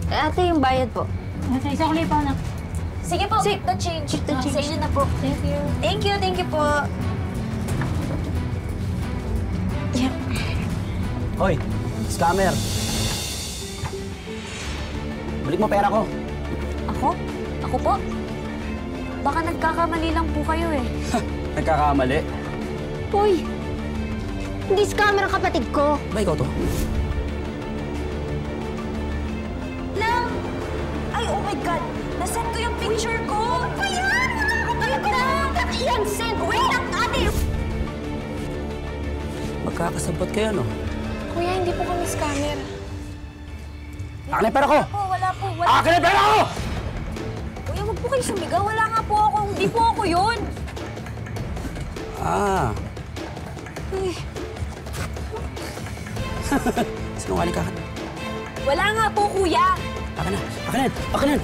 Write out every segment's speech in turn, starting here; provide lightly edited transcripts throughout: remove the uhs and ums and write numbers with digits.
Ate, yung bayad po. Sa isang lipa na. Sige po, keep the change. Keep the change. Sa inyo na po. Thank you. Thank you po. Yeah. Hoy, scammer. Balik mo pera ko. Ako? Ako po? Baka nagkakamali lang po kayo eh. Nagkakamali. Uy! Hindi scammer ang kapatid ko. Ba ikaw to? Lang! Ay, oh my God! Nasend ko yung picture ko! Ano ba yan? Wala ko talaga! Iyan, send! Wait lang, ate! Magkakasabot kayo, no? Kuya, hindi po kami scammer. Akin na yung pera ko! Wala po. Akin na yung pera ko! Kuya, huwag po kayo sumigaw. Wala nga po ako. Hindi po ako yun. Ah. Sinungaling ka. Wala nga po, kuya. Akin na! Akin na! Akin na!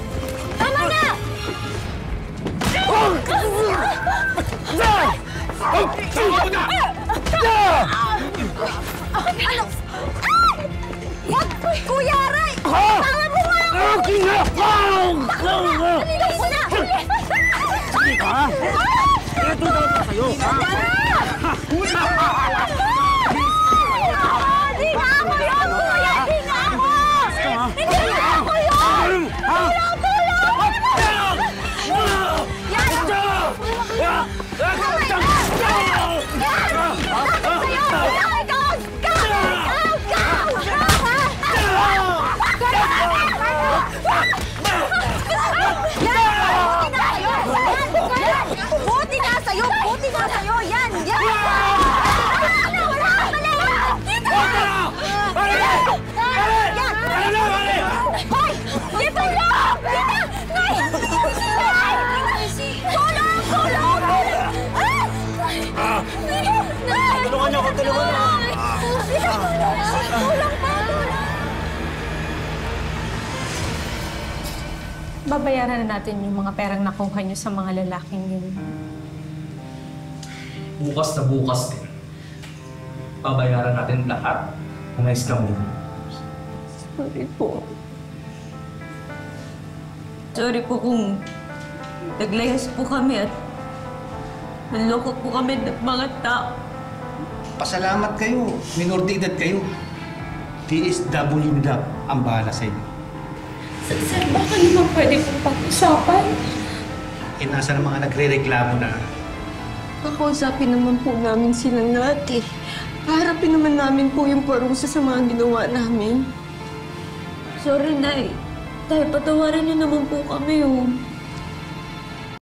Tama na! Ano? Wag! Kuya Aray! Tama mo nga ako! Akin na! Naligaw ko na! Sige ka! Ito daw pa sa'yo, ha? Di nga ako yun, kuya! Di nga ako! Hindi nga ako yun! Buti nga sa'yo! Buti nga sa'yo! Yan! Yan! Wala ka pala! Dito! Hoy! Dito lang! Dito! Tulong! Tulong! Tulungan niyo ako! Tulungan niyo! Tulong pa! Babayaran na natin yung mga perang nakuha niyo sa mga lalaking yun. Bukas na bukas din. Babayaran natin lahat ng na-scam mo. Sorry po. Sorry po kung naglayas po kami at naloko po kami ng mga tao. Pasalamat kayo. Minor de edad kayo. DSW na ang bahala sa inyo. Sir, baka naman pwede kong pag-usapan? Nasa ng mga nagre-reklamo na Kakausapin naman po namin silang lahat eh. Harapin naman namin po yung parusa sa mga ginawa namin. Sorry, Nay. Tay, patawarin niyo naman po kami, oh.